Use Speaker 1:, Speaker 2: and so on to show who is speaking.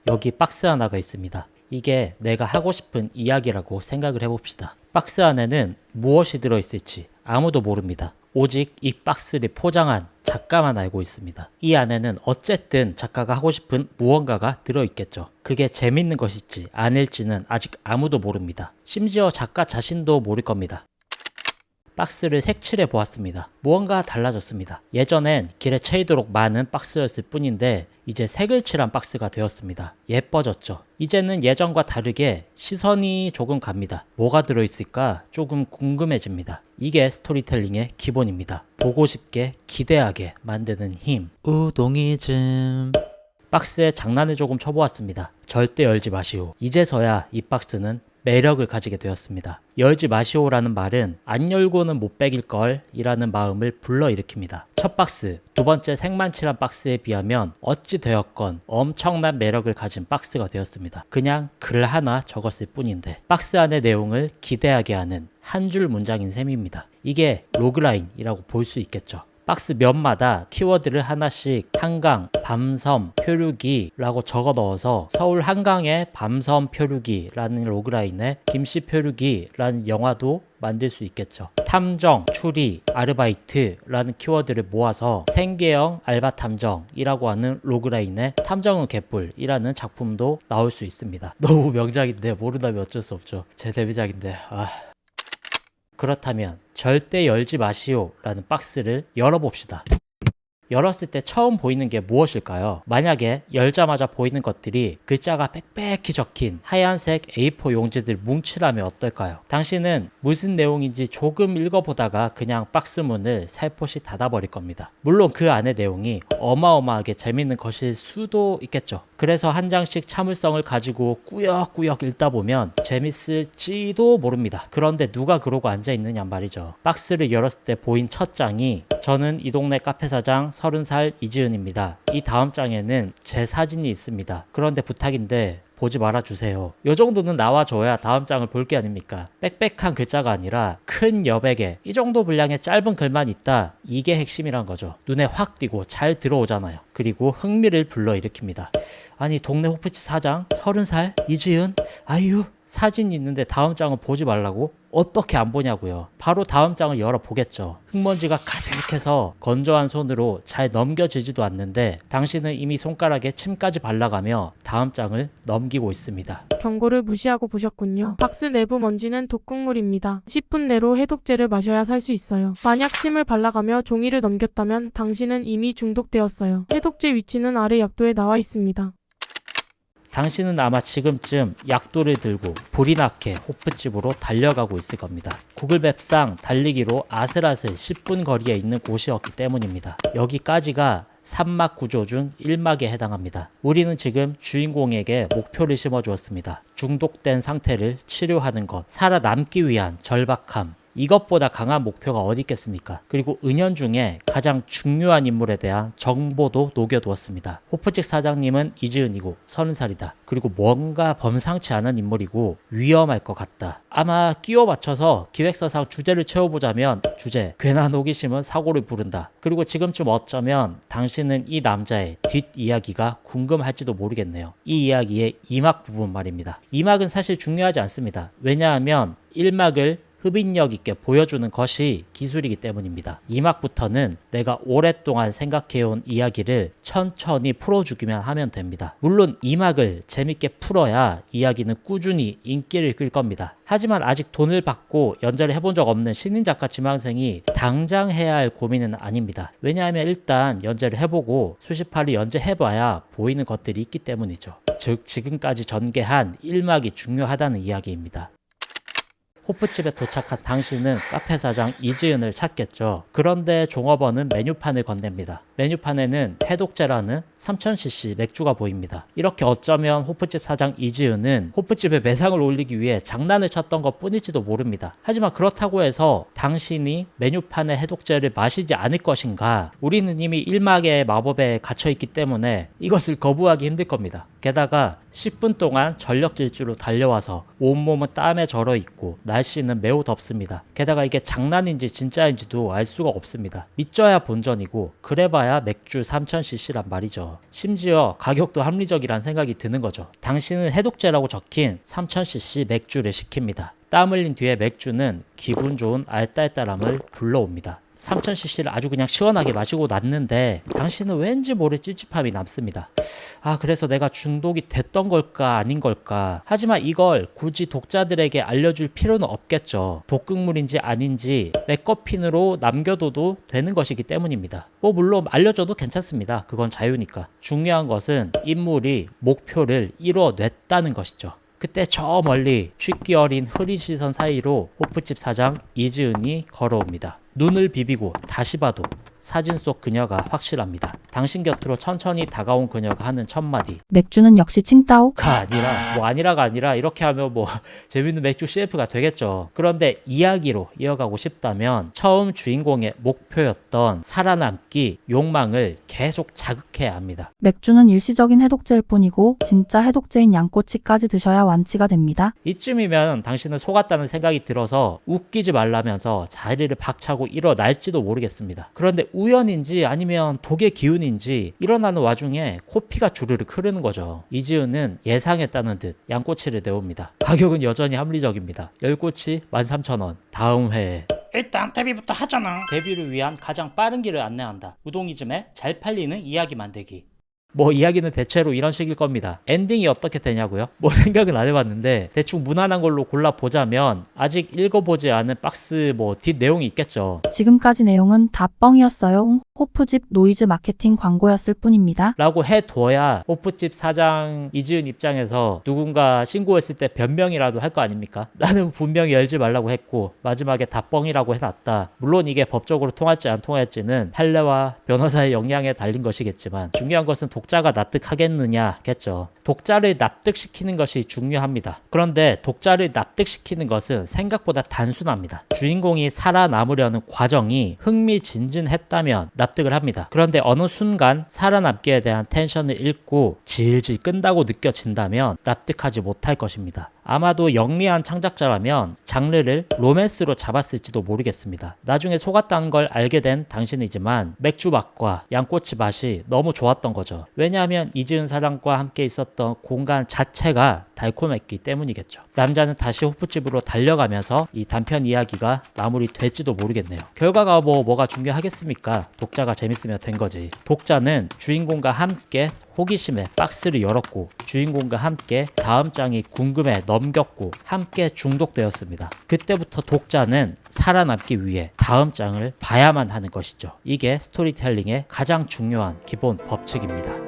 Speaker 1: 여기 박스 하나가 있습니다. 이게 내가 하고 싶은 이야기라고 생각을 해봅시다. 박스 안에는 무엇이 들어있을지 아무도 모릅니다. 오직 이 박스를 포장한 작가만 알고 있습니다. 이 안에는 어쨌든 작가가 하고 싶은 무언가가 들어있겠죠. 그게 재밌는 것일지 아닐지는 아직 아무도 모릅니다. 심지어 작가 자신도 모를 겁니다. 박스를 색칠해 보았습니다. 무언가 달라졌습니다. 예전엔 길에 채이도록 많은 박스였을 뿐인데 이제 색을 칠한 박스가 되었습니다. 예뻐졌죠. 이제는 예전과 다르게 시선이 조금 갑니다. 뭐가 들어있을까 조금 궁금해집니다. 이게 스토리텔링의 기본입니다. 보고 싶게 기대하게 만드는 힘. 우동이즘. 박스에 장난을 조금 쳐보았습니다. 절대 열지 마시오. 이제서야 이 박스는 매력을 가지게 되었습니다. 열지 마시오라는 말은 안 열고는 못 빼길걸 이라는 마음을 불러일으킵니다. 첫 박스, 두 번째 색만 칠한 박스에 비하면 어찌 되었건 엄청난 매력을 가진 박스가 되었습니다. 그냥 글 하나 적었을 뿐인데 박스 안의 내용을 기대하게 하는 한 줄 문장인 셈입니다. 이게 로그라인이라고 볼 수 있겠죠. 박스 면마다 키워드를 하나씩 한강, 밤섬, 표류기라고 적어 넣어서 서울 한강의 밤섬 표류기라는 로그라인에 김씨 표류기라는 영화도 만들 수 있겠죠. 탐정, 추리, 아르바이트라는 키워드를 모아서 생계형 알바 탐정이라고 하는 로그라인에 탐정은 개뿔이라는 작품도 나올 수 있습니다. 너무 명작인데 모른다면 어쩔 수 없죠. 제 데뷔작인데 그렇다면 절대 열지 마시오 라는 박스를 열어봅시다. 열었을 때 처음 보이는 게 무엇일까요? 만약에 열자마자 보이는 것들이 글자가 빽빽히 적힌 하얀색 A4 용지들 뭉치라면 어떨까요? 당신은 무슨 내용인지 조금 읽어보다가 그냥 박스 문을 살포시 닫아버릴 겁니다. 물론 그 안의 내용이 어마어마하게 재밌는 것일 수도 있겠죠. 그래서 한 장씩 참을성을 가지고 꾸역꾸역 읽다 보면 재밌을지도 모릅니다. 그런데 누가 그러고 앉아있느냐 말이죠. 박스를 열었을 때 보인 첫 장이 저는 이 동네 카페 사장 30살 이지은입니다. 이 다음 장에는 제 사진이 있습니다. 그런데 부탁인데 보지 말아주세요. 요 정도는 나와줘야 다음 장을 볼 게 아닙니까? 빽빽한 글자가 아니라 큰 여백에 이 정도 분량의 짧은 글만 있다. 이게 핵심이란 거죠. 눈에 확 띄고 잘 들어오잖아요. 그리고 흥미를 불러일으킵니다. 아니 동네 호프집 사장 30살 이지은 아유 사진이 있는데 다음 장은 보지 말라고? 어떻게 안 보냐고요. 바로 다음 장을 열어보겠죠. 흙먼지가 가득해서 건조한 손으로 잘 넘겨지지도 않는데 당신은 이미 손가락에 침까지 발라가며 다음 장을 넘기고 있습니다.
Speaker 2: 경고를 무시하고 보셨군요. 박스 내부 먼지는 독극물입니다. 10분 내로 해독제를 마셔야 살 수 있어요. 만약 침을 발라가며 종이를 넘겼다면 당신은 이미 중독되었어요. 해독제 위치는 아래 약도에 나와 있습니다.
Speaker 1: 당신은 아마 지금쯤 약도를 들고 불이 나게 호프집으로 달려가고 있을 겁니다. 구글맵상 달리기로 아슬아슬 10분 거리에 있는 곳이었기 때문입니다. 여기까지가 3막 구조 중 1막에 해당합니다. 우리는 지금 주인공에게 목표를 심어주었습니다. 중독된 상태를 치료하는 것, 살아남기 위한 절박함, 이것보다 강한 목표가 어디 있겠습니까? 그리고 은연중에 가장 중요한 인물에 대한 정보도 녹여두었습니다. 호프집 사장님은 이지은이고 30살이다. 그리고 뭔가 범상치 않은 인물이고 위험할 것 같다. 아마 끼워 맞춰서 기획서상 주제를 채워보자면 주제, 괜한 호기심은 사고를 부른다. 그리고 지금쯤 어쩌면 당신은 이 남자의 뒷이야기가 궁금할지도 모르겠네요. 이 이야기의 2막 부분 말입니다. 2막은 사실 중요하지 않습니다. 왜냐하면 1막을 흡인력 있게 보여주는 것이 기술이기 때문입니다. 2막부터는 내가 오랫동안 생각해온 이야기를 천천히 풀어주기만 하면 됩니다. 물론 2막을 재밌게 풀어야 이야기는 꾸준히 인기를 끌 겁니다. 하지만 아직 돈을 받고 연재를 해본 적 없는 신인 작가 지망생이 당장 해야 할 고민은 아닙니다. 왜냐하면 일단 연재를 해보고 수십 화를 연재해봐야 보이는 것들이 있기 때문이죠. 즉 지금까지 전개한 1막이 중요하다는 이야기입니다. 호프집에 도착한 당신은 카페 사장 이지은을 찾겠죠. 그런데 종업원은 메뉴판을 건넵니다. 메뉴판에는 해독제라는 3000cc 맥주가 보입니다. 이렇게 어쩌면 호프집 사장 이지은은 호프집에 매상을 올리기 위해 장난을 쳤던 것 뿐일지도 모릅니다. 하지만 그렇다고 해서 당신이 메뉴판의 해독제를 마시지 않을 것인가? 우리는 이미 1막의 마법에 갇혀있기 때문에 이것을 거부하기 힘들 겁니다. 게다가 10분 동안 전력 질주로 달려와서 온몸은 땀에 절어 있고 날씨는 매우 덥습니다. 게다가 이게 장난인지 진짜인지도 알 수가 없습니다. 믿져야 본전이고 그래봐야 적어봐야 맥주 3000cc란 말이죠. 심지어 가격도 합리적이란 생각이 드는 거죠. 당신은 해독제라고 적힌 3000cc 맥주를 시킵니다. 땀 흘린 뒤에 맥주는 기분 좋은 알딸딸함을 불러옵니다. 3000cc를 아주 그냥 시원하게 마시고 났는데 당신은 왠지 모를 찝찝함이 남습니다. 아, 그래서 내가 중독이 됐던 걸까 아닌 걸까. 하지만 이걸 굳이 독자들에게 알려줄 필요는 없겠죠. 독극물인지 아닌지 맥거핀으로 남겨둬도 되는 것이기 때문입니다. 뭐 물론 알려줘도 괜찮습니다. 그건 자유니까. 중요한 것은 인물이 목표를 이뤄냈다는 것이죠. 그때 저 멀리 취기 어린 흐린 시선 사이로 호프집 사장 이지은이 걸어옵니다. 눈을 비비고 다시 봐도 사진 속 그녀가 확실합니다. 당신 곁으로 천천히 다가온 그녀가 하는 첫마디.
Speaker 3: 맥주는 역시 칭따오가
Speaker 1: 아니라 뭐 아니라가 아니라 이렇게 하면 뭐 재밌는 맥주 CF가 되겠죠. 그런데 이야기로 이어가고 싶다면 처음 주인공의 목표였던 살아남기 욕망을 계속 자극해야 합니다.
Speaker 3: 맥주는 일시적인 해독제일 뿐이고 진짜 해독제인 양꼬치까지 드셔야 완치가 됩니다.
Speaker 1: 이쯤이면 당신은 속았다는 생각이 들어서 웃기지 말라면서 자리를 박차고 일어날지도 모르겠습니다. 그런데 우연인지 아니면 독의 기운인지 일어나는 와중에 코피가 주르륵 흐르는 거죠. 이지은은 예상했다는 듯 양꼬치를 내옵니다. 가격은 여전히 합리적입니다. 10꼬치 13,000원. 다음 회에
Speaker 4: 일단 데뷔부터 하잖아.
Speaker 1: 데뷔를 위한 가장 빠른 길을 안내한다. 우동이즘에 잘 팔리는 이야기 만들기. 뭐 이야기는 대체로 이런 식일 겁니다. 엔딩이 어떻게 되냐고요? 뭐 생각은 안 해봤는데 대충 무난한 걸로 골라보자면 아직 읽어보지 않은 박스 뭐 뒷 내용이 있겠죠.
Speaker 3: 지금까지 내용은 다 뻥이었어요. 호프집 노이즈 마케팅 광고였을 뿐입니다.
Speaker 1: 라고 해둬야 호프집 사장 이지은 입장에서 누군가 신고했을 때 변명이라도 할 거 아닙니까? 나는 분명히 열지 말라고 했고 마지막에 다 뻥이라고 해놨다. 물론 이게 법적으로 통할지 안 통할지는 판례와 변호사의 역량에 달린 것이겠지만 중요한 것은 독자가 납득하겠느냐겠죠. 독자를 납득시키는 것이 중요합니다. 그런데 독자를 납득시키는 것은 생각보다 단순합니다. 주인공이 살아남으려는 과정이 흥미진진했다면 납득을 합니다. 그런데 어느 순간 살아남기에 대한 텐션을 잃고 질질 끈다고 느껴진다면 납득하지 못할 것입니다. 아마도 영리한 창작자라면 장르를 로맨스로 잡았을지도 모르겠습니다. 나중에 속았다는 걸 알게 된 당신이지만 맥주 맛과 양꼬치 맛이 너무 좋았던 거죠. 왜냐하면 이지은 사장과 함께 있었던 공간 자체가 달콤했기 때문이겠죠. 남자는 다시 호프집으로 달려가면서 이 단편 이야기가 마무리될지도 모르겠네요. 결과가 뭐가 중요하겠습니까? 독자가 재밌으면 된 거지. 독자는 주인공과 함께 호기심에 박스를 열었고 주인공과 함께 다음 장이 궁금해 넘겼고 함께 중독되었습니다. 그때부터 독자는 살아남기 위해 다음 장을 봐야만 하는 것이죠. 이게 스토리텔링의 가장 중요한 기본 법칙입니다.